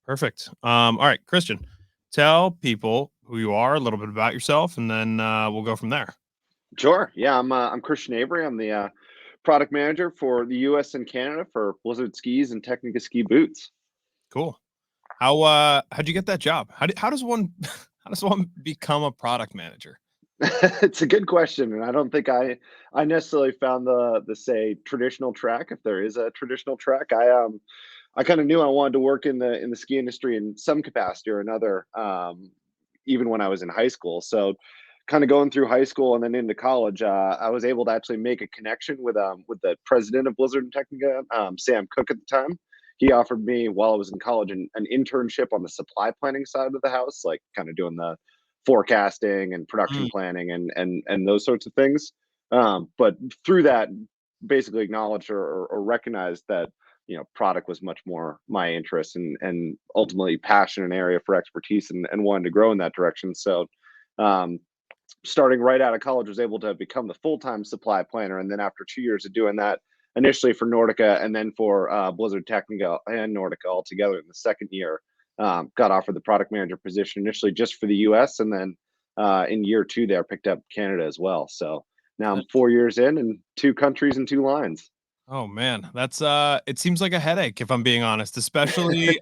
Perfect. All right, Christian, tell people who you are, a little bit about yourself, and then we'll go from there. Sure. Yeah, I'm Christian Avery. I'm the product manager for the U.S. and Canada for Blizzard skis and Tecnica ski boots. Cool. How'd you get that job? How does one how does one become a product manager? It's a good question, and I don't think I necessarily found the say traditional track, if there is a traditional track. I kind of knew I wanted to work in the ski industry in some capacity or another, even when I was in high school. So, kind of going through high school and then into college, I was able to actually make a connection with the president of Blizzard and Technica, Sam Cook at the time. He offered me while I was in college an internship on the supply planning side of the house, like kind of doing the forecasting and production Mm, planning and those sorts of things. But through that, basically acknowledged or recognized that product was much more my interest and ultimately passion and area for expertise and wanted to grow in that direction. So um, starting right out of college was able to become the full-time supply planner, and then after 2 years of doing that, initially for Nordica and then for Blizzard Technica and Nordica all together in the second year, got offered the product manager position initially just for the US, and then in year two there picked up Canada as well. So now I'm nice. 4 years in and two countries and two lines. Oh man, that's it seems like a headache if I'm being honest, especially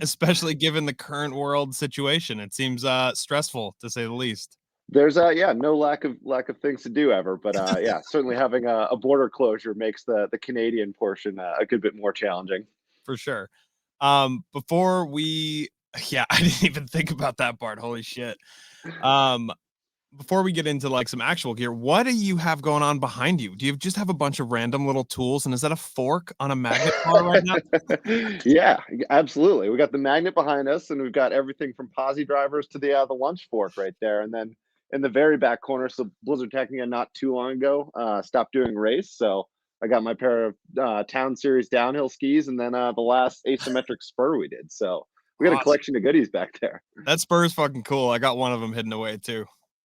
especially given the current world situation. It seems stressful to say the least. There's yeah, no lack of things to do ever, but yeah, certainly having a border closure makes the Canadian portion a good bit more challenging. For sure. Before we yeah, I didn't even think about that part. Holy shit. Um, before we get into like some actual gear, what do you have going on behind you? Do you just have a bunch of random little tools? And is that a fork on a magnet bar right now? Yeah, absolutely. We got the magnet behind us, and we've got everything from posi drivers to the lunch fork right there. And then in the very back corner, so Blizzard Technica not too long ago stopped doing race, so I got my pair of Town Series downhill skis, and then the last asymmetric spur we did. So we got a Awesome. collection of goodies back there. That spur is fucking cool. I got one of them hidden away too.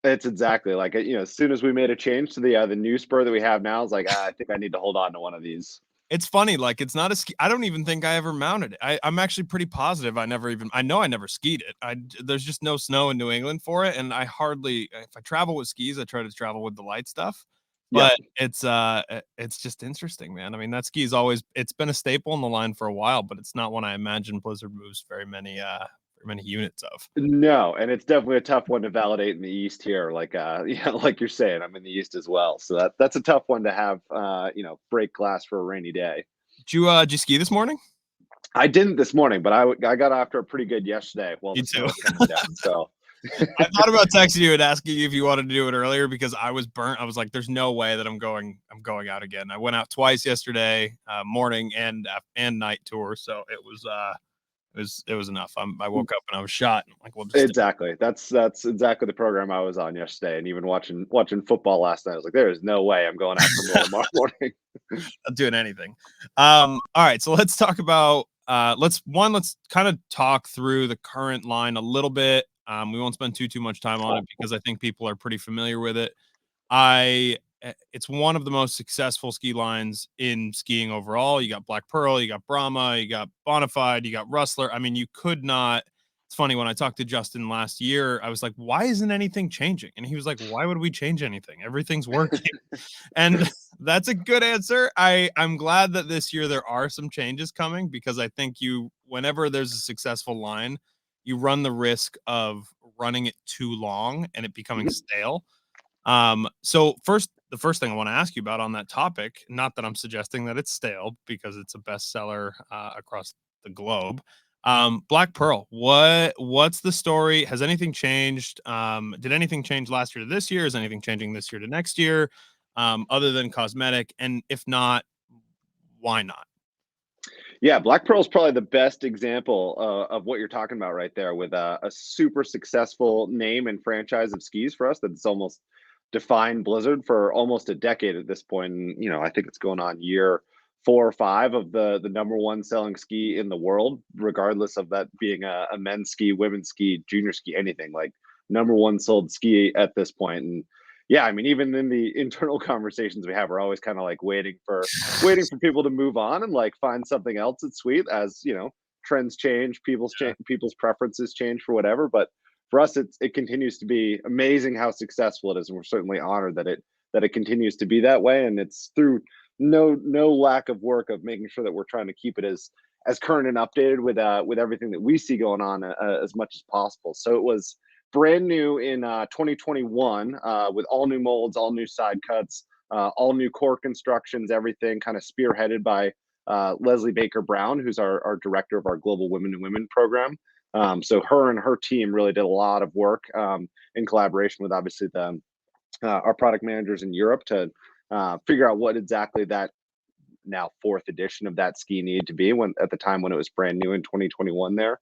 It's exactly like as soon as we made a change to the new spur that we have now, it's like I think I need to hold on to one of these. It's funny, like it's not a ski. I don't even think I ever mounted it. I'm actually pretty positive I know I never skied it. There's just no snow in New England for it, and I hardly if I travel with skis, I try to travel with the light stuff. Yep. But it's just interesting, man. I mean, that ski is always it's been a staple in the line for a while, but it's not one I imagine Blizzard moves very many units of. No, and it's definitely a tough one to validate in the East here. Like yeah, like you're saying, I'm in the East as well. So that's a tough one to have break glass for a rainy day. Did you ski this morning? I didn't this morning, but I got after a pretty good yesterday while Me the snow too. was coming down. So I thought about texting you and asking you if you wanted to do it earlier because I was burnt. I was like, "There's no way that I'm going out again." I went out twice yesterday, morning and night tour, so it was enough. I woke up and I was shot. I'm like, "We'll just stick." exactly. That's exactly the program I was on yesterday, and even watching football last night. I was like, there is no way I'm going out for more tomorrow morning. Not doing anything. All right, so let's talk about let's kind of talk through the current line a little bit. We won't spend too much time on it because I think people are pretty familiar with it. It's one of the most successful ski lines in skiing overall. You got Black Pearl, you got Brahma, you got Bonafide, you got Rustler. I mean, you could not. It's funny when I talked to Justin last year, I was like, "Why isn't anything changing?" And he was like, "Why would we change anything? Everything's working." And that's a good answer. I'm glad that this year there are some changes coming because I think you whenever there's a successful line, you run the risk of running it too long and it becoming Mhm. stale. So the first thing I want to ask you about on that topic, not that I'm suggesting that it's stale because it's a bestseller across the globe. Black Pearl, what's the story? Has anything changed? Did anything change last year to this year? Is anything changing this year to next year? Other than cosmetic? And if not, why not? Yeah, Black Pearl is probably the best example of what you're talking about right there, with a super successful name and franchise of skis for us that's almost defined Blizzard for almost a decade at this point. And I think it's going on year 4 or 5 of the number one selling ski in the world, regardless of that being a men's ski, women's ski, junior ski, anything like number one sold ski at this point. And yeah, I mean, even in the internal conversations we have, we're always kind of like waiting for people to move on and like find something else that's sweet, as trends change, people's preferences change for whatever. But for us, it continues to be amazing how successful it is, and we're certainly honored that it continues to be that way. And it's through no lack of work of making sure that we're trying to keep it as current and updated with everything that we see going on as much as possible. So it was brand new in 2021 with all new molds, all new side cuts, all new core constructions, everything kind of spearheaded by Leslie Baker Brown, who's our director of our global Women to Women program. So her and her team really did a lot of work in collaboration with obviously our product managers in Europe to figure out what exactly that now fourth edition of that ski needed to be when at the time when it was brand new in 2021 there.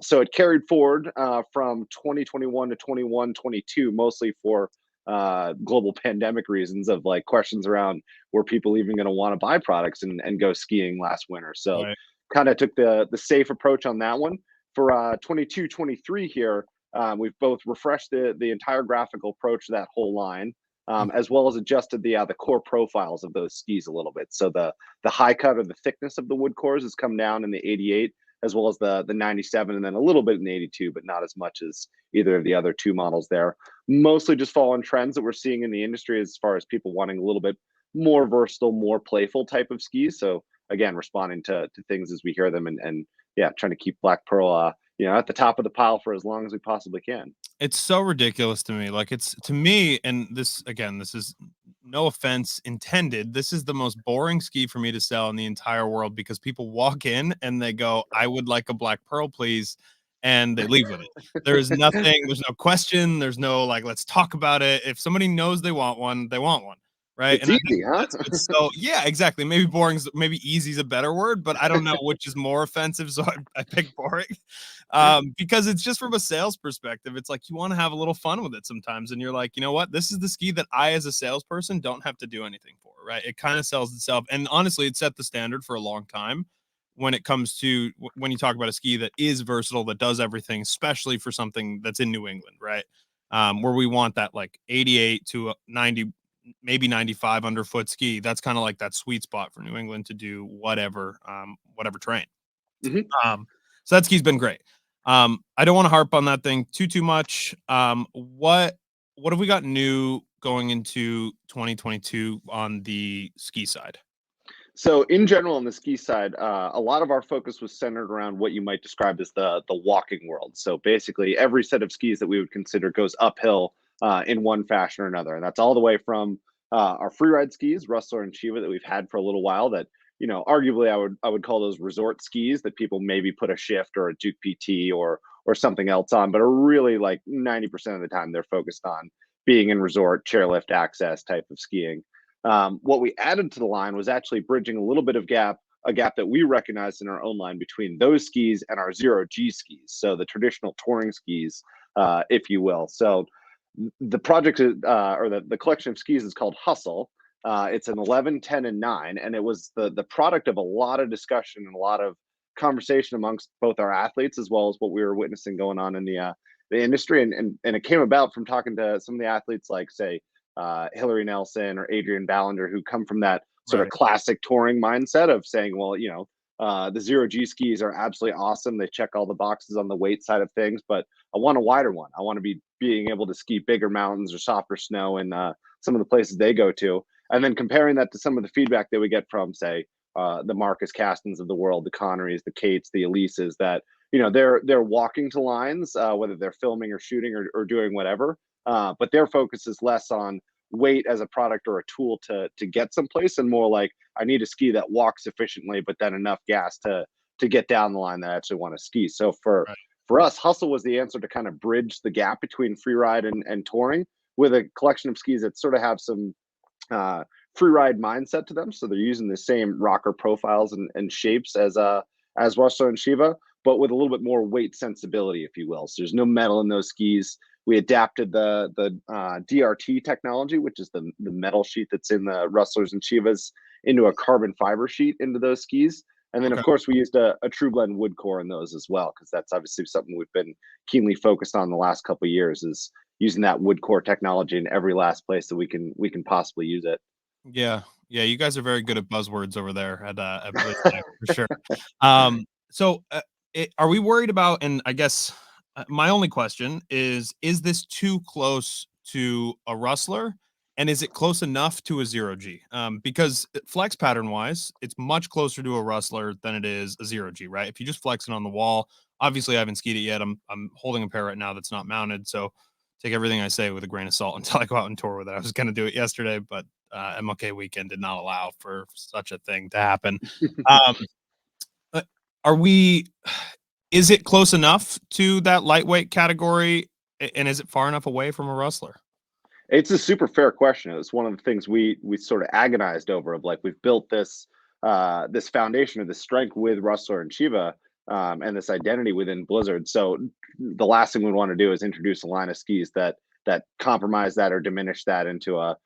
So it carried forward from 2021 to 21-22, mostly for global pandemic reasons of like questions around were people even going to want to buy products and go skiing last winter. So Right. kind of took the safe approach on that one. For 22-23 here, we've both refreshed the entire graphical approach to that whole line. As well as adjusted the core profiles of those skis a little bit. So the high cut or the thickness of the wood cores has come down in the 88, as well as the 97, and then a little bit in the 82, but not as much as either of the other two models there. Mostly just following trends that we're seeing in the industry as far as people wanting a little bit more versatile, more playful type of skis. So again, responding to things as we hear them, and yeah, trying to keep Black Pearl at the top of the pile for as long as we possibly can. It's so ridiculous to me. Like, it's to me, and this again, this is no offense intended. This is the most boring ski for me to sell in the entire world because people walk in and they go, "I would like a Black Pearl, please," and they leave with it. There is nothing. There's no question. There's no like, let's talk about it. If somebody knows they want one, they want one, right? It's And I think easy, huh? that's what's so yeah, exactly. Maybe boring's maybe easy is a better word, but I don't know which is more offensive, so I pick boring. Because it's just from a sales perspective, it's like you want to have a little fun with it sometimes, and you're like, you know what, this is the ski that I as a salesperson don't have to do anything for, right? It kind of sells itself, and honestly it set the standard for a long time when it comes to when you talk about a ski that is versatile, that does everything, especially for something that's in New England, right? Where we want that like 88 to 90, maybe 95 underfoot ski. That's kind of like that sweet spot for New England to do whatever terrain. Mhm. So that ski's been great. I don't want to harp on that thing too much. What have we got new going into 2022 on the ski side? So in general, on the ski side, a lot of our focus was centered around what you might describe as the walking world. So basically, every set of skis that we would consider goes uphill in one fashion or another, and that's all the way from our freeride skis, Rustler and Shiva, that we've had for a little while. That arguably, I would call those resort skis that people maybe put a shift or a Duke PT or something else on, but are really like 90% of the time they're focused on being in resort chairlift access type of skiing. What we added to the line was actually bridging a little bit of a gap that we recognized in our own line between those skis and our zero G skis. So the traditional touring skis, if you will. So the project or the collection of skis is called Hustle. It's an 11, 10, and 9, and it was the product of a lot of discussion and a lot of conversation amongst both our athletes as well as what we were witnessing going on in the industry, and it came about from talking to some of the athletes like say Hillary Nelson or Adrian Ballinger, who come from that sort of Right. classic touring mindset of saying, well, the zero G skis are absolutely awesome. They check all the boxes on the weight side of things, but I want a wider one. I want to be being able to ski bigger mountains or softer snow in some of the places they go to. And then comparing that to some of the feedback that we get from, say, the Marcus Castons of the world, the Connerys, the Kates, the Elises, that they're walking to lines, whether they're filming or shooting or doing whatever, but their focus is less on weight as a product or a tool to get someplace, and more like I need a ski that walks efficiently, but then enough gas to get down the line that I actually want to ski. So Right. for us, Hustle was the answer to kind of bridge the gap between freeride and touring with a collection of skis that sort of have some free ride mindset to them. So they're using the same rocker profiles and shapes as Rustler and Shiva, but with a little bit more weight sensibility, if you will. So there's no metal in those skis. We adapted the DRT technology, which is the metal sheet that's in the Rustlers and Shivas, into a carbon fiber sheet into those skis. And then, of Okay. course, we used a true blend wood core in those as well, because that's obviously something we've been keenly focused on the last couple of years, is using that wood core technology in every last place that we can possibly use it. Yeah. Yeah. You guys are very good at buzzwords over there at Blizztech for sure. Um, So, are we worried about? And I guess my only question is this too close to a rustler, and is it close enough to a zero G? Because flex pattern wise, it's much closer to a rustler than it is a zero G, right? If you just flex it on the wall, obviously I haven't skied it yet. I'm holding a pair right now that's not mounted, so take everything I say with a grain of salt until I go out and tour with it. I was going to do it yesterday, but MLK weekend did not allow for such a thing to happen. Um, uh, are we is it close enough to that lightweight category, and is it far enough away from a rustler? It's a super fair question. It's one of the things we sort of agonized over. Of like, we've built this foundation of this strength with Rustler and Shiva, and this identity within Blizzard. So the last thing we want to do is introduce a line of skis that compromise that or diminish that into a,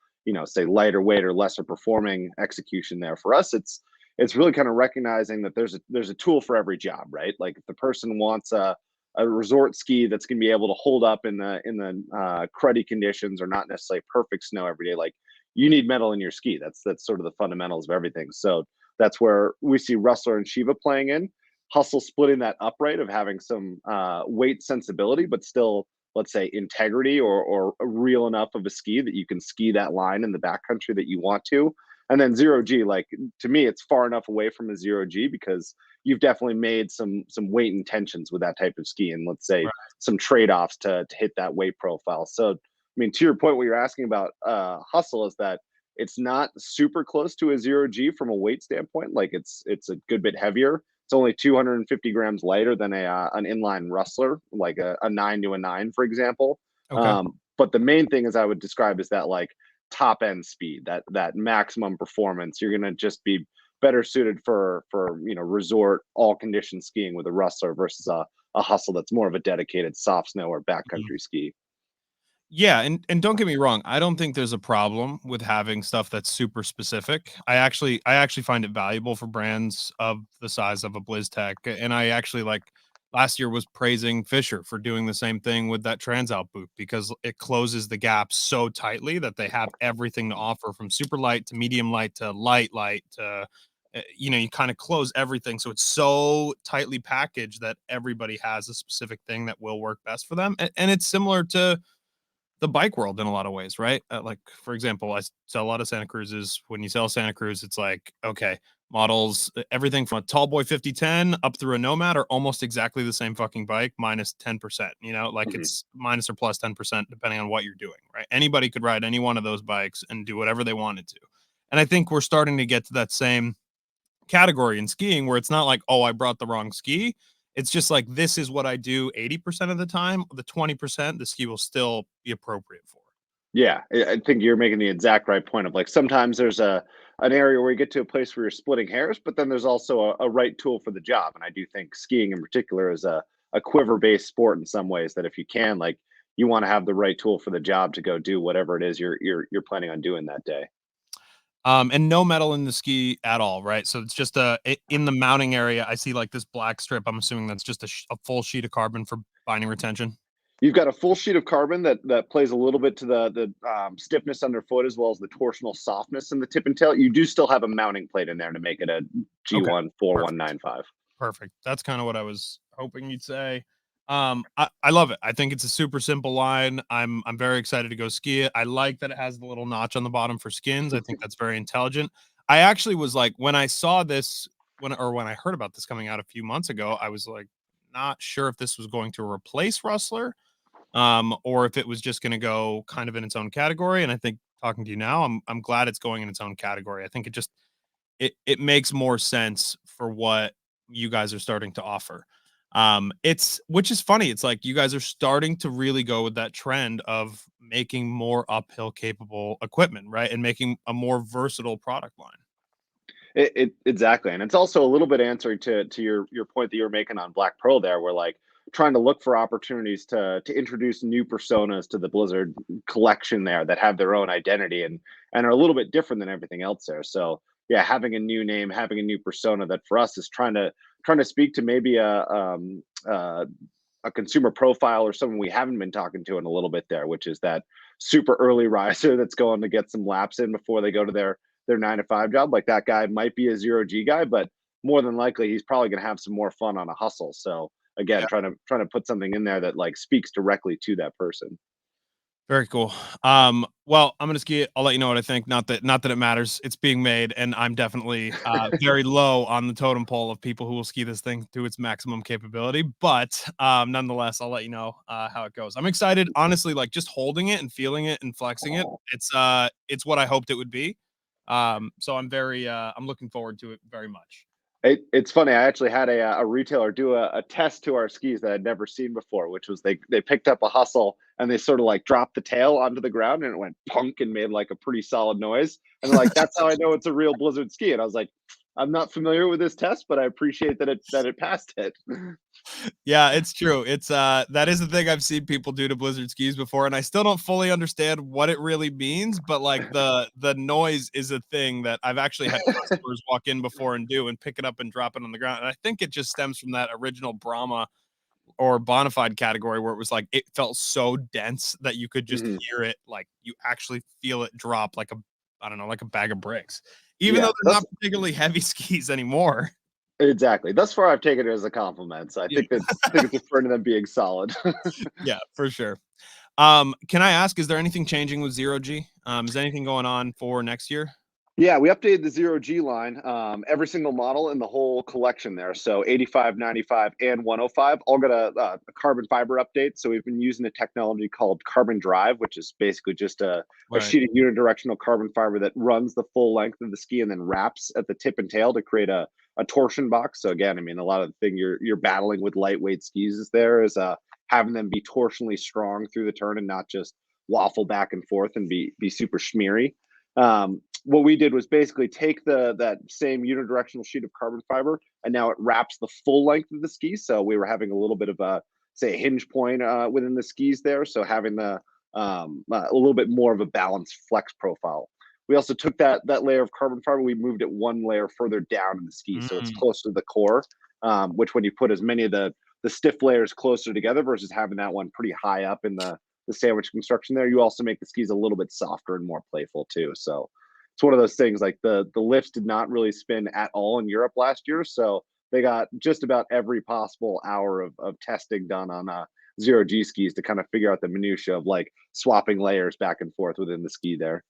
say, lighter weight or lesser performing execution. There for us, it's really kind of recognizing that there's a tool for every job, right? Like, if the person wants a resort ski that's going to be able to hold up in the cruddy conditions or not necessarily perfect snow every day, like, you need metal in your ski. That's sort of the fundamentals of everything. So that's where we see Rustler and Shiva playing in. Hustle splitting that upright of having some weight sensibility, but still, let's say, integrity, or real enough of a ski that you can ski that line in the backcountry that you want to. And then zero G, like, to me, it's far enough away from a zero G because you've definitely made some weight intentions with that type of ski, and, let's say, Right. some trade-offs to hit that weight profile. So, I mean, to your point, what you're asking about hustle is that it's not super close to a zero G from a weight standpoint. Like, it's a good bit heavier. It's only 250 grams lighter than a an inline rustler, like a 9 to a 9, for example. Okay. But the main thing, as I would describe, is that, like, top end speed, that maximum performance. You're gonna just be better suited for resort all condition skiing with a rustler versus a hustle that's more of a dedicated soft snow or Mhm. backcountry ski. Yeah, and don't get me wrong, I don't think there's a problem with having stuff that's super specific. I actually find it valuable for brands of the size of a BlizzTech, and I actually, like, last year was praising Fisher for doing the same thing with that Transalp boot because it closes the gap so tightly that they have everything to offer, from super light to medium light to light to you kind of close everything, so it's so tightly packaged that everybody has a specific thing that will work best for them. And it's similar to the bike world in a lot of ways, right? Like, for example, I sell a lot of Santa Cruzes. When you sell Santa Cruz, it's like, okay, models, everything from a tall boy 5010 up through a Nomad are almost exactly the same fucking bike, minus 10%, like, Mhm. it's minus or plus 10%, depending on what you're doing, right? Anybody could ride any one of those bikes and do whatever they wanted to. And I think we're starting to get to that same category in skiing where it's not like, oh, I brought the wrong ski. It's just like, this is what I do 80% of the time. The 20%, the ski will still be appropriate for. Yeah, I think you're making the exact right point of, like, sometimes there's an area where you get to a place where you're splitting hairs, but then there's also a right tool for the job. And I do think skiing in particular is a quiver based sport in some ways, that if you can, like, you want to have the right tool for the job to go do whatever it is you're planning on doing that day. And no metal in the ski at all, right? So it's just in the mounting area. I see, like, this black strip. I'm assuming that's just a full sheet of carbon for binding retention. You've got a full sheet of carbon that plays a little bit to the stiffness underfoot, as well as the torsional softness in the tip and tail. You do still have a mounting plate in there to make it a Okay, G1 perfect. 4195. Perfect. That's kind of what I was hoping you'd say. I love it. I think it's a super simple line. I'm very excited to go ski it. I like that it has the little notch on the bottom for skins. I think that's very intelligent. I actually was like, when I saw this, when I heard about this coming out a few months ago, I was like, not sure if this was going to replace Rustler, or if it was just going to go kind of in its own category. And I think, talking to you now, I'm glad it's going in its own category. I think it makes more sense for what you guys are starting to offer. It's which is funny. It's like you guys are starting to really go with that trend of making more uphill capable equipment, right? And making a more versatile product line. It exactly, and it's also a little bit answering to your point that you were making on Black Pearl there, where, like, trying to look for opportunities to introduce new personas to the Blizzard collection there that have their own identity and are a little bit different than everything else there. So yeah, having a new name, having a new persona that for us is trying to speak to maybe a consumer profile or someone we haven't been talking to in a little bit there, which is that super early riser that's going to get some laps in before they go to their 9 to 5 job. Like, that guy might be a zero G guy, but more than likely he's probably going to have some more fun on a hustle. So again, Yeah. trying to put something in there that like speaks directly to that person. Very cool. Well, I'm gonna ski it. I'll let you know what I think. Not that it matters. It's being made, and I'm definitely very low on the totem pole of people who will ski this thing to its maximum capability. But nonetheless, I'll let you know how it goes. I'm excited, honestly. Like just holding it and feeling it and flexing it. It's what I hoped it would be. So I'm looking forward to it very much. It's funny. I actually had a retailer do a test to our skis that I'd never seen before, which was they picked up a hustle and they sort of like dropped the tail onto the ground and it went punk and made like a pretty solid noise. And they're like, that's how I know it's a real Blizzard ski. And I was like, I'm not familiar with this test, but I appreciate that it passed it. Yeah, it's true. It's that is the thing I've seen people do to Blizzard skis before, and I still don't fully understand what it really means, but like the noise is a thing that I've actually had customers walk in before and do and pick it up and drop it on the ground. And I think it just stems from that original Brahma or Bonafide category where it was like it felt so dense that you could just Mhm. hear it, like you actually feel it drop like a I don't know, like a bag of bricks. Even though Yeah, they're not particularly heavy skis anymore. exactly. Thus far, I've taken it as a compliment. So Yeah. I think it's referring to them being solid. Yeah, for sure. Can I ask, is there anything changing with zero G? Is anything going on for next year? Yeah, we updated the zero G line. Every single model in the whole collection there. So 85, 95, and 105 all got a carbon fiber update. So we've been using a technology called Carbon Drive, which is basically just a Right. sheet of unidirectional carbon fiber that runs the full length of the ski and then wraps at the tip and tail to create a torsion box. So again, I mean, a lot of the thing you're battling with lightweight skis is there is having them be torsionally strong through the turn and not just waffle back and forth and be super schmeary. What we did was basically take that same unidirectional sheet of carbon fiber and now it wraps the full length of the ski. So we were having a little bit of a say a hinge point within the skis there. So having a little bit more of a balanced flex profile. We also took that layer of carbon fiber, we moved it one layer further down in the ski, so it's Mm, close to the core. Which when you put as many of the stiff layers closer together versus having that one pretty high up in the sandwich construction there, you also make the skis a little bit softer and more playful too. So it's one of those things like the lifts did not really spin at all in Europe last year. So they got just about every possible hour of testing done on zero G skis to kind of figure out the minutia of like swapping layers back and forth within the ski there.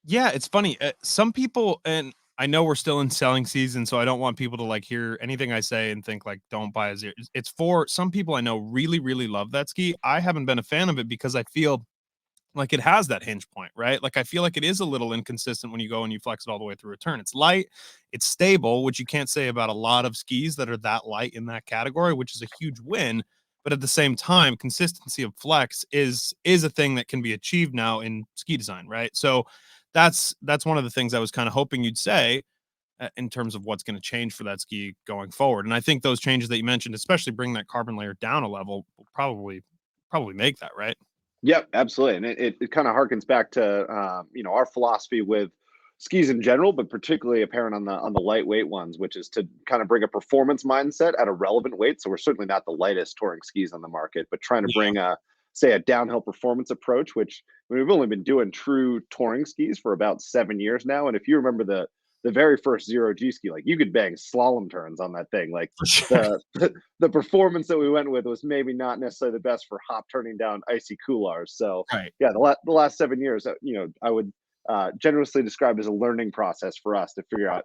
yeah, it's funny. Some people, and I know we're still in selling season, so I don't want people to like hear anything I say and think like don't buy a zero. It's for some people I know really, really love that ski. I haven't been a fan of it because I feel like it has that hinge point, right? Like I feel like it is a little inconsistent when you go and you flex it all the way through a turn. It's light, it's stable, which you can't say about a lot of skis that are that light in that category, which is a huge win. But at the same time, consistency of flex is a thing that can be achieved now in ski design, right? So that's one of the things I was kind of hoping you'd say in terms of what's going to change for that ski going forward. And I think those changes that you mentioned, especially bring that carbon layer down a level, will probably make that right. Yep, absolutely, and it kind of harkens back to our philosophy with skis in general, but particularly apparent on the lightweight ones, which is to kind of bring a performance mindset at a relevant weight. So we're certainly not the lightest touring skis on the market, but trying to Yeah, bring a say a downhill performance approach, which I mean, we've only been doing true touring skis for about 7 years now. And if you remember the very first zero G ski, like you could bang slalom turns on that thing, like for sure. the the performance that we went with was maybe not necessarily the best for hop turning down icy coolars. So Right. yeah, the last 7 years, I would generously describe as a learning process for us to figure out,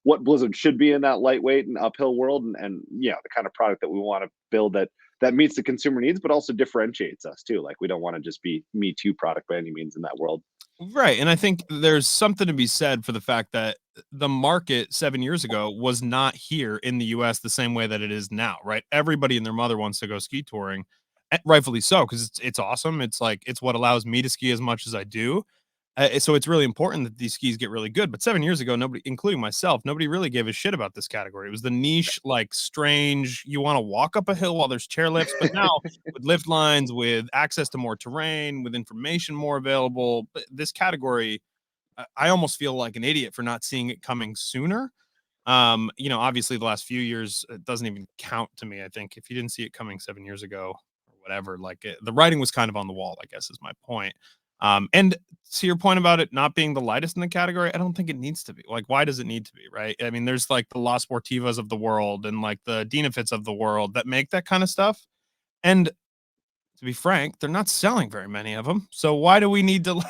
what Blizzard should be in that lightweight and uphill world, and the kind of product that we want to build that meets the consumer needs, but also differentiates us too. Like we don't want to just be me too product by any means in that world. Right, and I think there's something to be said for the fact that the market 7 years ago was not here in the US the same way that it is now, right? Everybody and their mother wants to go ski touring, rightfully so, because it's awesome. It's like it's what allows me to ski as much as I do. So it's really important that these skis get really good. But 7 years ago, nobody, including myself, nobody really gave a shit about this category. It was the niche, like strange. You want to walk up a hill while there's chair lifts, but now with lift lines, with access to more terrain, with information more available, this category, I almost feel like an idiot for not seeing it coming sooner. Obviously the last few years it doesn't even count to me. I think if you didn't see it coming 7 years ago or whatever, like the writing was kind of on the wall. I guess is my point. And to your point about it not being the lightest in the category, I don't think it needs to be. Like, why does it need to be, right? I mean, there's like the La Sportivas of the world and like the Dinafits of the world that make that kind of stuff. And to be frank, they're not selling very many of them. So why do we need to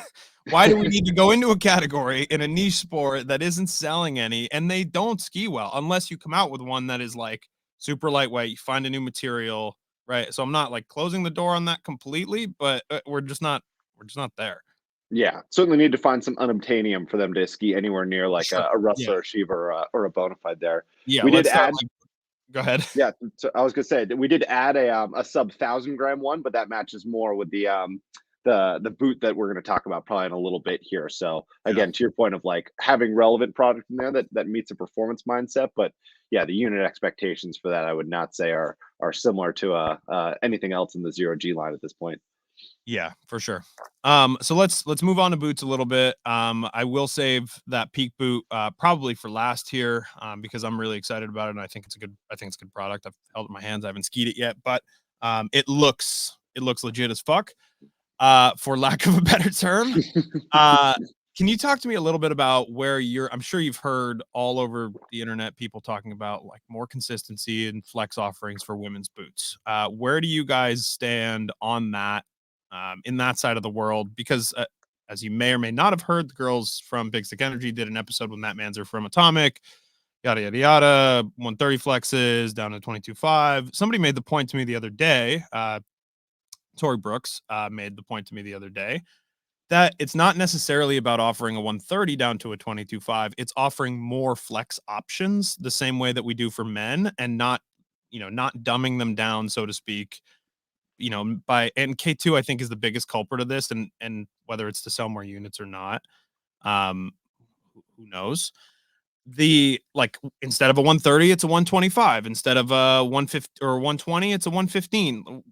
why do we need to go into a category in a niche sport that isn't selling any, and they don't ski well unless you come out with one that is like super lightweight, you find a new material, right? So I'm not like closing the door on that completely, but we're just not there. Yeah, certainly need to find some unobtainium for them to ski anywhere near like Sure. a Yeah. Rustler, a Shiva, or a Bonafide there. Yeah, We did let's start add like go ahead. Yeah, so I was gonna say that we did add a sub 1,000 gram one, but that matches more with the boot that we're gonna talk about probably in a little bit here. So Yeah. again, to your point of like having relevant product in there that meets a performance mindset, but yeah, the unit expectations for that I would not say are similar to anything else in the zero G line at this point. Yeah, for sure. So let's move on to boots a little bit. I will save that peak boot probably for last here because I'm really excited about it and I think it's a good product. I've held it in my hands. I haven't skied it yet, but it looks legit as fuck. For lack of a better term. Uh, can you talk to me a little bit about where I'm sure you've heard all over the internet people talking about like more consistency and flex offerings for women's boots. Where do you guys stand on that in that side of the world? Because as you may or may not have heard, the girls from Big Stick Energy did an episode with Matt Manzer from Atomic, yada, yada, yada, 130 flexes down to 22.5. Somebody made the point to me the other day, Tori Brooks made the point to me the other day that it's not necessarily about offering a 130 down to a 22.5. It's offering more flex options the same way that we do for men and not dumbing them down, so to speak. And K2 I think is the biggest culprit of this, and whether it's to sell more units or not, um, who knows? The like instead of a 130, it's a 125. Instead of a 150 or 120, it's a 115.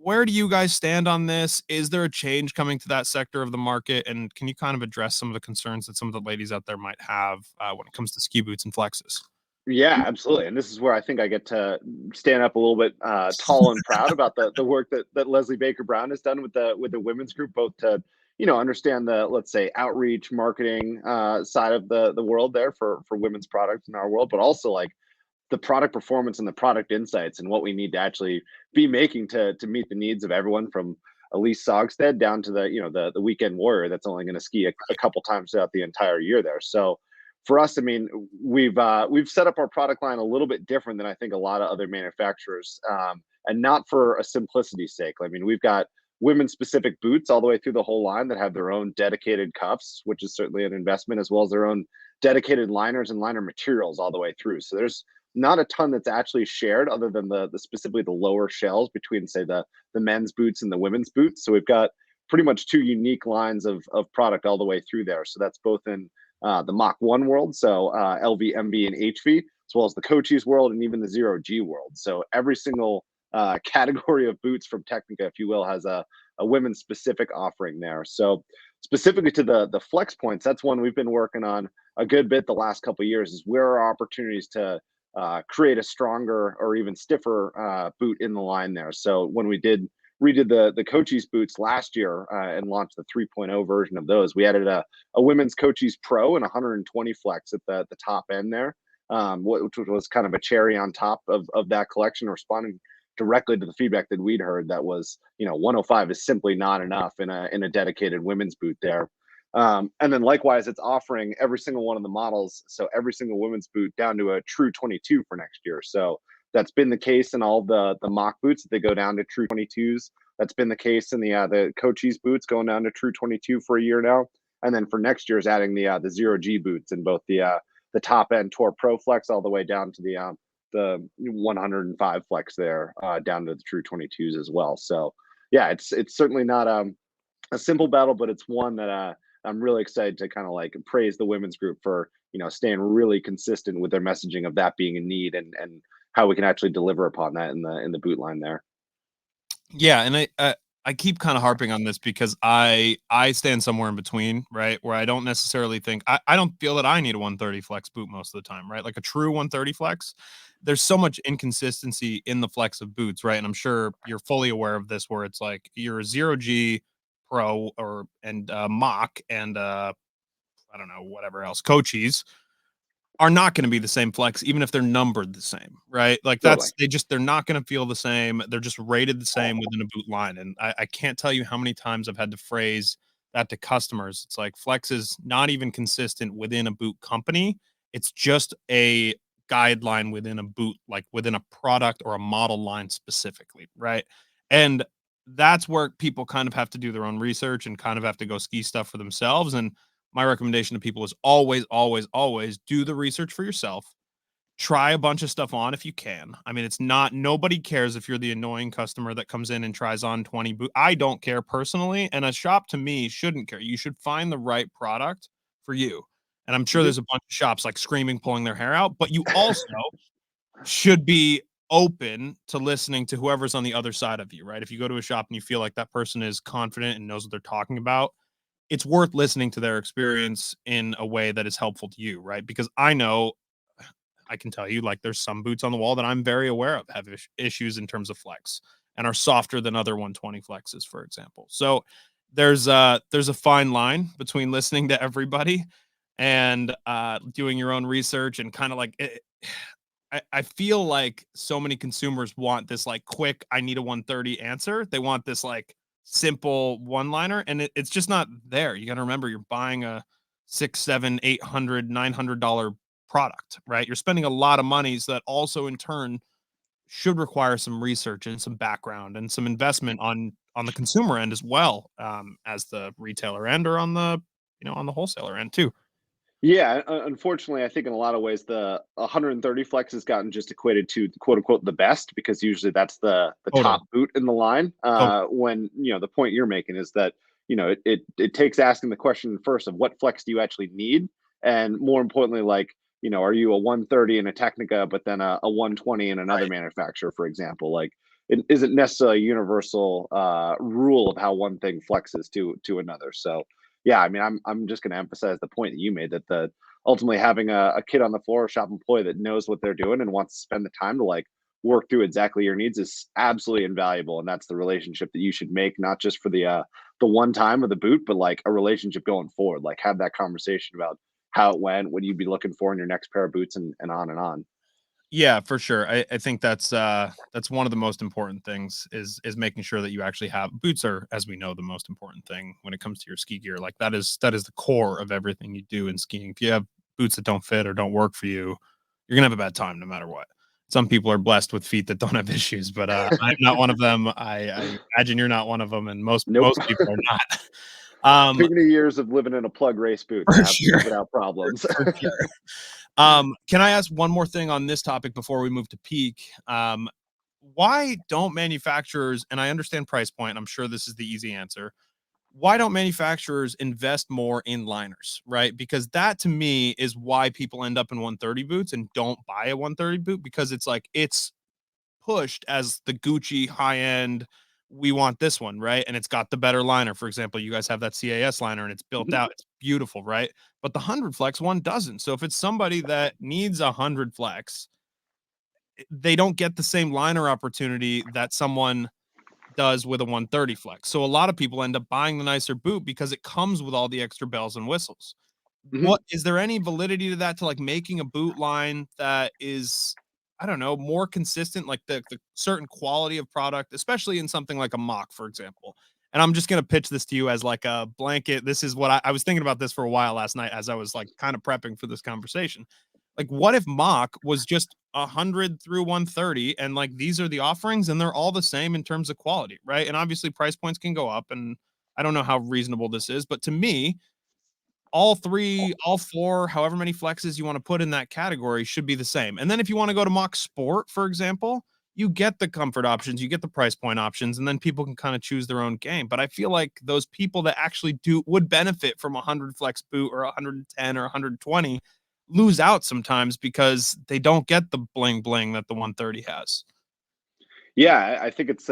Where do you guys stand on this? Is there a change coming to that sector of the market? And can you kind of address some of the concerns that some of the ladies out there might have when it comes to ski boots and flexes? Yeah, absolutely. And this is where I think I get to stand up a little bit tall and proud about the work that Leslie Baker Brown has done with the women's group, both to understand the, let's say, outreach marketing side of the world there for women's products in our world, but also like the product performance and the product insights and what we need to actually be making to meet the needs of everyone from Elise Sogstead down to the weekend warrior that's only going to ski a couple times throughout the entire year there. So for us, I mean, we've set up our product line a little bit different than I think a lot of other manufacturers, and not for a simplicity's sake. I mean, we've got women specific boots all the way through the whole line that have their own dedicated cuffs, which is certainly an investment, as well as their own dedicated liners and liner materials all the way through. So there's not a ton that's actually shared other than the specifically the lower shells between say the men's boots and the women's boots. So we've got pretty much two unique lines of product all the way through there. So that's both in the Mach 1 world, so LV, MV, and HV, as well as the Cochise world and even the Zero G world. So every single category of boots from Tecnica, if you will, has a women's specific offering there. So specifically to the flex points, that's one we've been working on a good bit the last couple of years. Is where are opportunities to create a stronger or even stiffer boot in the line there. So when we redid the Cochise boots last year and launched the 3.0 version of those, we added a women's Cochise Pro and 120 flex at the top end there, which was kind of a cherry on top of that collection, responding directly to the feedback that we'd heard that was 105 is simply not enough in a dedicated women's boot there. And then likewise, it's offering every single one of the models, so every single women's boot down to a true 22 for next year. So that's been the case in all the mock boots that they go down to true 22s. That's been the case in the Cochise boots going down to true 22 for a year now. And then for next year is adding the zero G boots in both the top end Tour Pro Flex all the way down to the 105 Flex there down to the true 22s as well. So yeah, it's certainly not a simple battle, but it's one that I'm really excited to kind of like praise the women's group for staying really consistent with their messaging of that being a need and how we can actually deliver upon that in the boot line there. Yeah, and I keep kind of harping on this because I stand somewhere in between, right? Where I don't necessarily think I don't feel that I need a 130 flex boot most of the time, right? Like a true 130 flex. There's so much inconsistency in the flex of boots, right? And I'm sure you're fully aware of this where it's like you're a zero G Pro and Mach and I don't know, whatever else, Coaches are not going to be the same flex, even if they're numbered the same, right? Like Totally. they're not going to feel the same. They're just rated the same within a boot line. And I can't tell you how many times I've had to phrase that to customers. It's like flex is not even consistent within a boot company. It's just a guideline within a boot, like within a product or a model line specifically, right? And that's where people kind of have to do their own research and kind of have to go ski stuff for themselves. And my recommendation to people is always, always, always do the research for yourself. Try a bunch of stuff on if you can. I mean, it's not, nobody cares if you're the annoying customer that comes in and tries on 20 boot. I don't care personally. And a shop to me shouldn't care. You should find the right product for you. And I'm sure Mhm. there's a bunch of shops like screaming, pulling their hair out, but you also should be open to listening to whoever's on the other side of you, right? If you go to a shop and you feel like that person is confident and knows what they're talking about, it's worth listening to their experience in a way that is helpful to you, right? Because I know I can tell you, like, there's some boots on the wall that I'm very aware of have issues in terms of flex and are softer than other 120 flexes, for example. So there's a fine line between listening to everybody and doing your own research and kind of like I feel like so many consumers want this like quick, I need a 130 answer. They want this like simple one liner, and it's just not there. You got to remember you're buying a six, seven, 800, $900 product, right? You're spending a lot of money. So that also in turn should require some research and some background and some investment on the consumer end as well, as the retailer end or on the, on the wholesaler end too. Yeah, unfortunately, I think in a lot of ways the 130 flex has gotten just equated to quote unquote the best because usually that's the Totally. top boot in the line. Totally. When the point you're making is that it takes asking the question first of what flex do you actually need, and more importantly, like are you a 130 in a Tecnica, but then a 120 in another Right. manufacturer, for example, like it isn't necessarily a universal rule of how one thing flexes to another. So yeah, I mean, I'm just going to emphasize the point that you made that the ultimately having a kid on the floor, a shop employee that knows what they're doing and wants to spend the time to like work through exactly your needs is absolutely invaluable, and that's the relationship that you should make, not just for the one time of the boot, but like a relationship going forward. Like have that conversation about how it went, what you'd be looking for in your next pair of boots, and on and on. Yeah, for sure. I think that's one of the most important things is making sure that you actually have boots are, as we know, the most important thing when it comes to your ski gear. Like that is the core of everything you do in skiing. If you have boots that don't fit or don't work for you, you're gonna have a bad time no matter what. Some people are blessed with feet that don't have issues, but I'm not one of them. I imagine you're not one of them, and Nope. most people are not. Too many years of living in a plug race boot to For have sure, without problems. for sure. Can I ask one more thing on this topic before we move to peak? Why don't manufacturers, and I understand price point, I'm sure this is the easy answer. Why don't manufacturers invest more in liners, right? Because that to me is why people end up in 130 boots and don't buy a 130 boot because it's like it's pushed as the Gucci high end. We want this one, right? And it's got the better liner. For example, you guys have that CAS liner and it's built Mhm. out. It's beautiful, right? But the 100 flex one doesn't. So if it's somebody that needs a 100 flex, they don't get the same liner opportunity that someone does with a 130 flex. So a lot of people end up buying the nicer boot because it comes with all the extra bells and whistles. Mhm. What is there any validity to that, to like making a boot line that is, I don't know, more consistent, like the certain quality of product, especially in something like a mock, for example? And I'm just gonna pitch this to you as like a blanket. This is what I was thinking about this for a while last night as I was like kind of prepping for this conversation. Like, what if mock was just 100 through 130, and like these are the offerings, and they're all the same in terms of quality, right? And obviously, price points can go up, and I don't know how reasonable this is, but to me, all three, all four, however many flexes you want to put in that category should be the same. And then if you want to go to mock sport, for example, you get the comfort options, you get the price point options, and then people can kind of choose their own game. But I feel like those people that actually do would benefit from a 100 flex boot or 110 or 120 lose out sometimes because they don't get the bling bling that the 130 has. Yeah, I think it's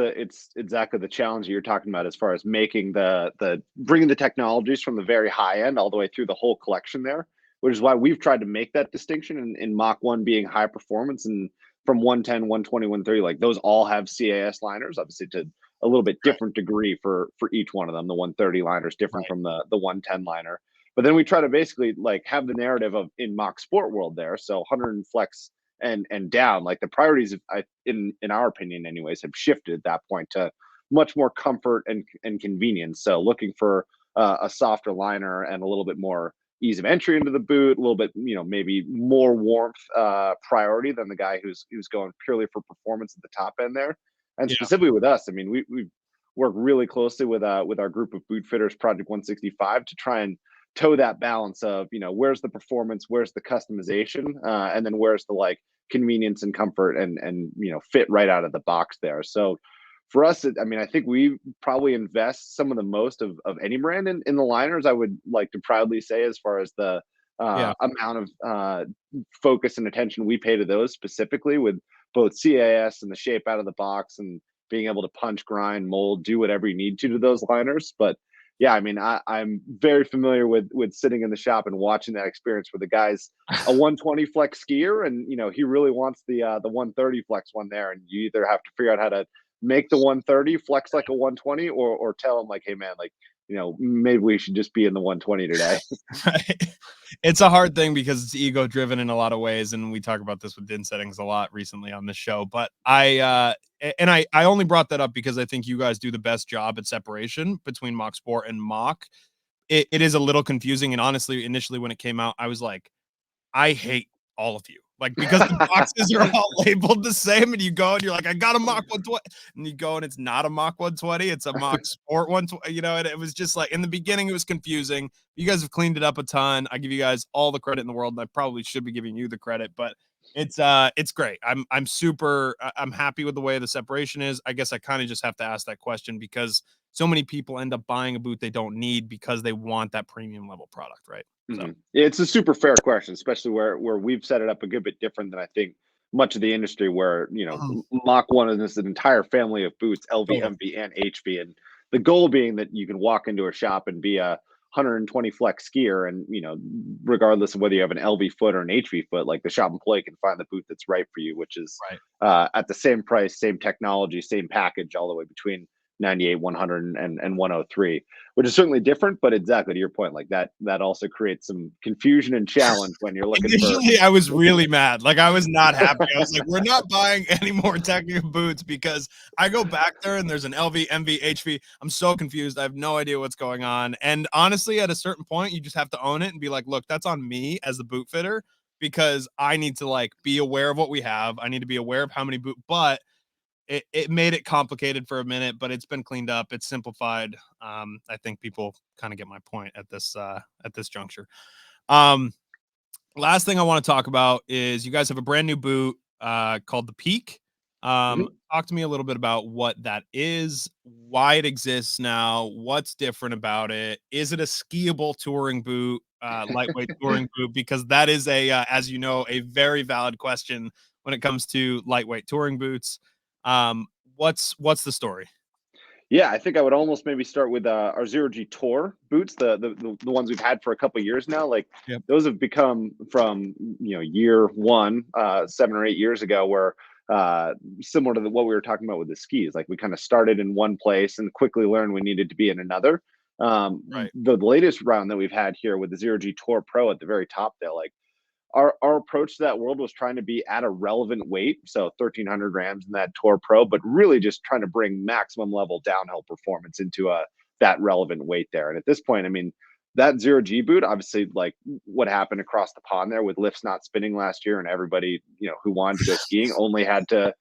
exactly the challenge you're talking about as far as making the bringing the technologies from the very high end all the way through the whole collection there, which is why we've tried to make that distinction in Mach 1 being high performance, and from 110, 120, 130, like those all have CAS liners, obviously to a little bit different degree for each one of them. The 130 liner is different Right. from the 110 liner. But then we try to basically like have the narrative of in mock sport world there. So 100 and flex and down, like the priorities in our opinion anyways have shifted at that point to much more comfort and convenience. So looking for a softer liner and a little bit more ease of entry into the boot, a little bit, maybe more warmth priority than the guy who's going purely for performance at the top end there. And Yeah. specifically with us, I mean, we work really closely with our group of boot fitters, Project 165, to try and toe that balance of, where's the performance, where's the customization, and then where's the like convenience and comfort and fit right out of the box there. So for us, I mean, I think we probably invest some of the most of any brand in the liners. I would like to proudly say, as far as the Yeah. amount of focus and attention we pay to those specifically, with both CAS and the shape out of the box and being able to punch, grind, mold, do whatever you need to those liners. But yeah, I mean, I'm very familiar with sitting in the shop and watching that experience where the guy's a 120 flex skier, and he really wants the 130 flex one there, and you either have to figure out how to make the 130 flex like a 120, or tell him like, hey man, like, maybe we should just be in the 120 today. Right. It's a hard thing because it's ego driven in a lot of ways, and we talk about this with din settings a lot recently on this show. But I only brought that up because I think you guys do the best job at separation between mock sport and mock. It is a little confusing, and honestly, initially when it came out, I was like, I hate all of you. Like, because the boxes are all labeled the same, and you go and you're like, I got a mock 120, and you go and it's not a mock 120, it's a mock sport 120, and it was just like in the beginning it was confusing. You guys have cleaned it up a ton. I give you guys all the credit in the world, and I probably should be giving you the credit, but it's great. I'm happy with the way the separation is. I guess I kind of just have to ask that question because so many people end up buying a boot they don't need because they want that premium level product, right? So It's a super fair question, especially where we've set it up a good bit different than I think much of the industry, where mhm, Mach 1 is an entire family of boots, LV, totally. MV, and HV, and the goal being that you can walk into a shop and be a 120 flex skier, and regardless of whether you have an LV foot or an HV foot, like the shop employee can find the boot that's right for you, which is Right. at the same price, same technology, same package, all the way between 98, 100, and 103, which is certainly different. But exactly to your point, like that also creates some confusion and challenge when you're looking for. Initially, I was really mad. Like, I was not happy. I was like, "We're not buying any more Tecnica boots," because I go back there and there's an LV, MV, HV. I'm so confused. I have no idea what's going on. And honestly, at a certain point, you just have to own it and be like, "Look, that's on me as the boot fitter because I need to like be aware of what we have. I need to be aware of how many boot." But it made it complicated for a minute, but it's been cleaned up. It's simplified. I think people kind of get my point at this juncture. Um, Last thing I want to talk about is you guys have a brand new boot called the Peak. Mhm. Talk to me a little bit about what that is, why it exists now, what's different about it. Is it a skiable touring boot, lightweight touring boot? Because that is as you know, a very valid question when it comes to lightweight touring boots. What's the story? Yeah, I think I would almost maybe start with our Zero G Tour boots, the ones we've had for a couple of years now. Like Yep. those have become from year one, 7 or 8 years ago, where similar to what we were talking about with the skis. Like we kind of started in one place and quickly learned we needed to be in another. Right. The latest round that we've had here with the Zero G Tour Pro at the very top there, like our approach to that world was trying to be at a relevant weight, so 1,300 grams in that Tour Pro, but really just trying to bring maximum level downhill performance into that relevant weight there. And at this point, I mean, that zero G boot, obviously, like what happened across the pond there with lifts not spinning last year, and everybody who wanted to go skiing only had to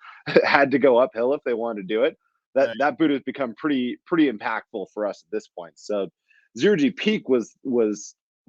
had to go uphill if they wanted to do it. That boot has become pretty impactful for us at this point. So zero G Peak was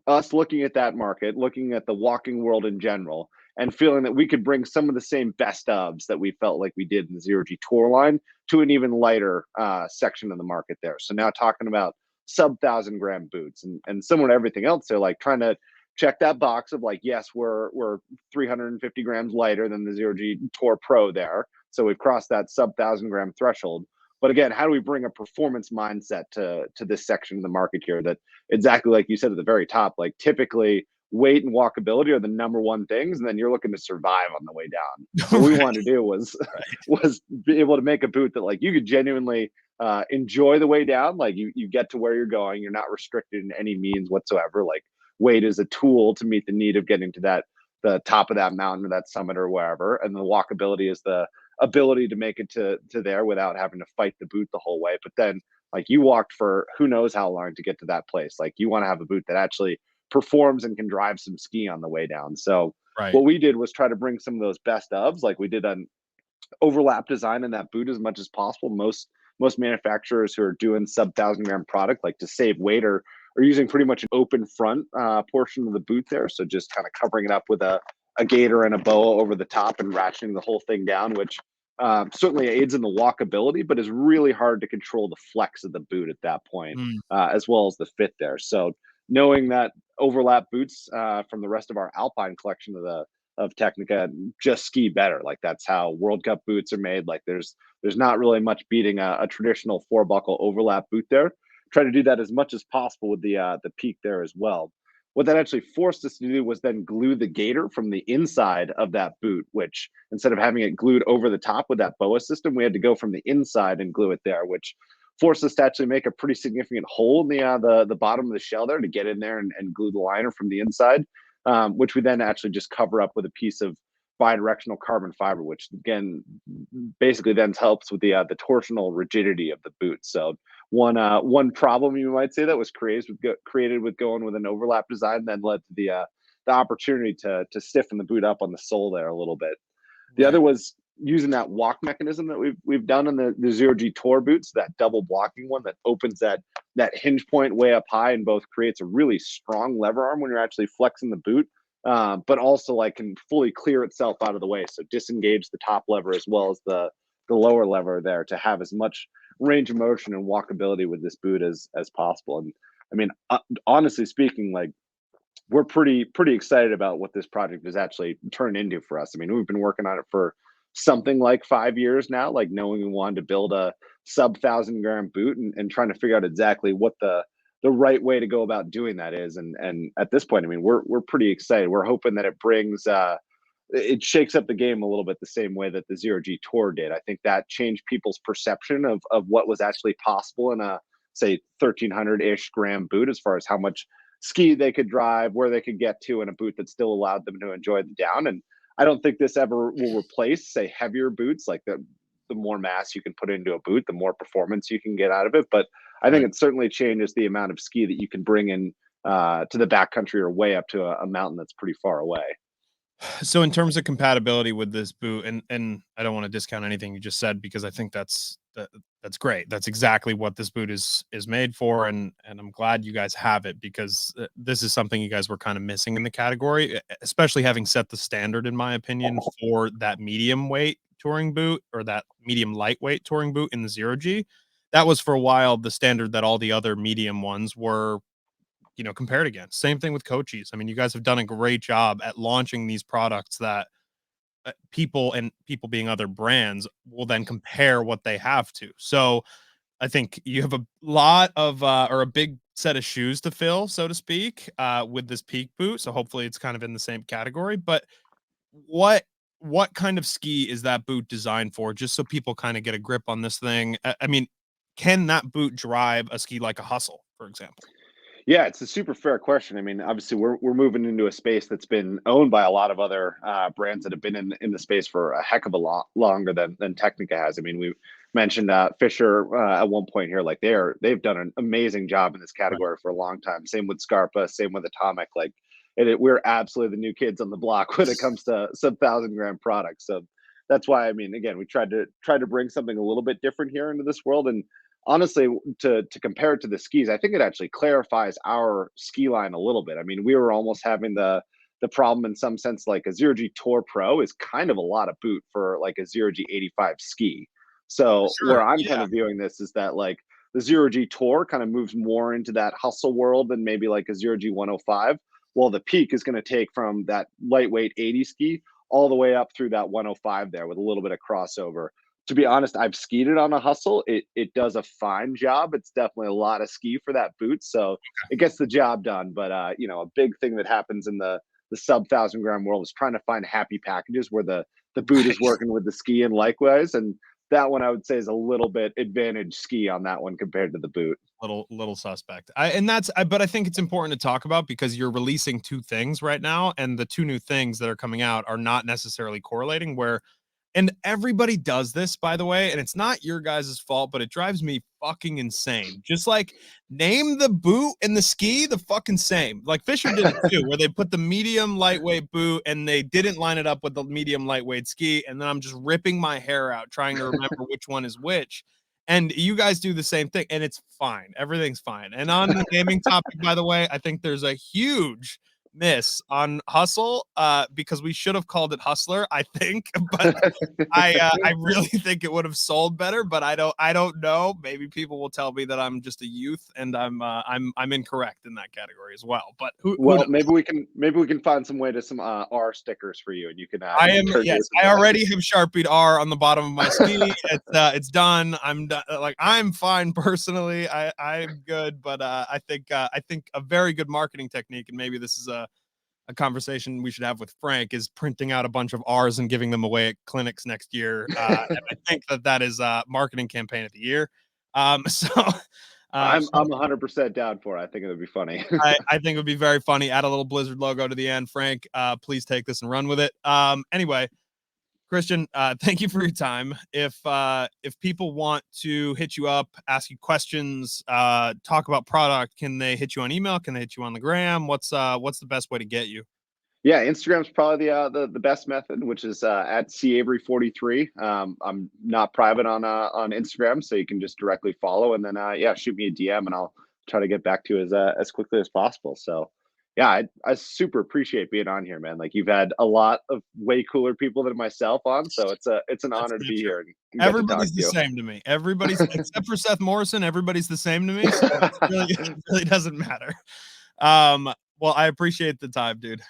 us looking at that market, looking at the walking world in general, and feeling that we could bring some of the same best ofs that we felt like we did in the Zero G Tour line to an even lighter section of the market there. So now talking about sub 1,000 gram boots, and similar to everything else, they're like trying to check that box of like, yes, we're 350 grams lighter than the Zero G Tour Pro there. So we've crossed that sub 1,000 gram threshold. But again, how do we bring a performance mindset to this section of the market here that exactly like you said at the very top, like typically weight and walkability are the number one things, and then you're looking to survive on the way down. What we Right, wanted to do was right. was be able to make a boot that like you could genuinely enjoy the way down. Like you get to where you're going, you're not restricted in any means whatsoever. Like weight is a tool to meet the need of getting to that the top of that mountain or that summit or wherever, and the walkability is the ability to make it to there without having to fight the boot the whole way. But then like you walked for who knows how long to get to that place. Like you want to have a boot that actually performs and can drive some ski on the way down. So Right. what we did was try to bring some of those best ofs, like we did on overlap design in that boot as much as possible. Most manufacturers who are doing sub 1,000 gram product, like to save weight, are using pretty much an open front portion of the boot there. So just kind of covering it up with a gaiter and a boa over the top and ratcheting the whole thing down, which certainly aids in the walkability, but is really hard to control the flex of the boot at that point, Mm, as well as the fit there. So knowing that overlap boots from the rest of our Alpine collection of Tecnica just ski better. Like that's how World Cup boots are made. Like there's not really much beating a traditional four buckle overlap boot there. Try to do that as much as possible with the peak there as well. What that actually forced us to do was then glue the gaiter from the inside of that boot, which instead of having it glued over the top with that BOA system, we had to go from the inside and glue it there, which forced us to actually make a pretty significant hole in the bottom of the shell there to get in there and glue the liner from the inside, which we then actually just cover up with a piece of bidirectional carbon fiber, which again basically then helps with the torsional rigidity of the boot. So one problem you might say that was created with going with an overlap design then led to the opportunity to stiffen the boot up on the sole there a little bit. The right. other was using that walk mechanism that we've done in the zero G Tour boots, that double blocking one that opens that hinge point way up high and both creates a really strong lever arm when you're actually flexing the boot, but also like can fully clear itself out of the way. So disengage the top lever as well as the lower lever there to have as much range of motion and walkability with this boot as possible. And I mean, honestly speaking, like we're pretty excited about what this project has actually turned into for us. I mean, we've been working on it for something like 5 years now, like knowing we wanted to build a sub 1,000 gram boot and trying to figure out exactly what the right way to go about doing that is. And at this point, I mean, we're pretty excited. We're hoping that it brings it shakes up the game a little bit the same way that the zero G Tour did. I think that changed people's perception of what was actually possible in a say 1,300-ish gram boot as far as how much ski they could drive, where they could get to in a boot that still allowed them to enjoy the down. And I don't think this ever will replace, say, heavier boots. Like the more mass you can put into a boot, the more performance you can get out of it. But I think Right. it certainly changes the amount of ski that you can bring in to the backcountry or way up to a mountain that's pretty far away. So in terms of compatibility with this boot, and I don't want to discount anything you just said because I think that's great. That's exactly what this boot is made for, and I'm glad you guys have it because this is something you guys were kind of missing in the category, especially having set the standard, in my opinion, for that medium weight touring boot or that medium lightweight touring boot in the zero G. That was for a while the standard that all the other medium ones were compared against. Same thing with Coaches. I mean, you guys have done a great job at launching these products that people being other brands will then compare what they have to. So I think you have a lot of or a big set of shoes to fill, so to speak, with this peak boot. So hopefully it's kind of in the same category. But what what kind of ski is that boot designed for? Just so people kind of get a grip on this thing. I mean, can that boot drive a ski like a hustle, for example? Yeah, it's a super fair question. I mean, obviously, we're moving into a space that's been owned by a lot of other brands that have been in the space for a heck of a lot longer than Technica has. I mean, we mentioned Fisher at one point here, like they've done an amazing job in this Right. category for a long time. Same with Scarpa, same with Atomic. Like, we're absolutely the new kids on the block when it comes to sub 1,000 gram products. So that's why I mean, again, we tried to bring something a little bit different here into this world and honestly to compare it to the skis, I think it actually clarifies our ski line a little bit. I mean, we were almost having the problem in some sense, like a zero G Tour Pro is kind of a lot of boot for like a zero G 85 ski. For So sure. where I'm kind Yeah. of viewing this is that like the zero G Tour kind of moves more into that hustle world than maybe like a zero G 105. Well, the peak is going to take from that lightweight 80 ski all the way up through that 105 there with a little bit of crossover. To be honest, I've skied it on a Hustle. It does a fine job. It's definitely a lot of ski for that boot, so it gets the job done. But a big thing that happens in the sub 1,000 gram world is trying to find happy packages where the boot is Right. working with the ski and likewise. And that one I would say is a little bit advantage ski on that one compared to the boot. Little suspect. But I think it's important to talk about because you're releasing two things right now, and the two new things that are coming out are not necessarily correlating. Where And everybody does this, by the way, and it's not your guys' fault, but it drives me fucking insane. Just like name the boot and the ski the fucking same. Like Fisher did it too, where they put the medium lightweight boot and they didn't line it up with the medium lightweight ski. And then I'm just ripping my hair out trying to remember which one is which. And you guys do the same thing, and it's fine. Everything's fine. And on the naming topic, by the way, I think there's a huge miss on Hustle because we should have called it Hustler, I think. But I really think it would have sold better, but I don't know. Maybe people will tell me that I'm just a youth and I'm incorrect in that category as well. But who Well, knows? maybe we can find some way to some R stickers for you, and you can I you am can turn yes, yours I into that. already have sharpied R on the bottom of my ski. It's done. I'm done. Like I'm fine personally. I'm good, but I think a very good marketing technique, and maybe this is a conversation we should have with Frank, is printing out a bunch of R's and giving them away at clinics next year. And I think that is marketing campaign of the year. So, I'm 100% down for it. I think it would be funny. I think it would be very funny. Add a little Blizzard logo to the end. Frank, please take this and run with it. Anyway, Christian, thank you for your time. If people want to hit you up, ask you questions, talk about product, can they hit you on email? Can they hit you on the gram? What's the best way to get you? Yeah, Instagram's probably the best method, which is at Avery43. I'm not private on Instagram, so you can just directly follow, and then yeah, shoot me a DM, and I'll try to get back to you as quickly as possible. So yeah, I super appreciate being on here, man. Like you've had a lot of way cooler people than myself on, so it's an That's honor to not be true. here and get to talk Everybody's to the you. same to me. Everybody's except for Seth Morrison. Everybody's the same to me. So it really doesn't matter. Well, I appreciate the time, dude.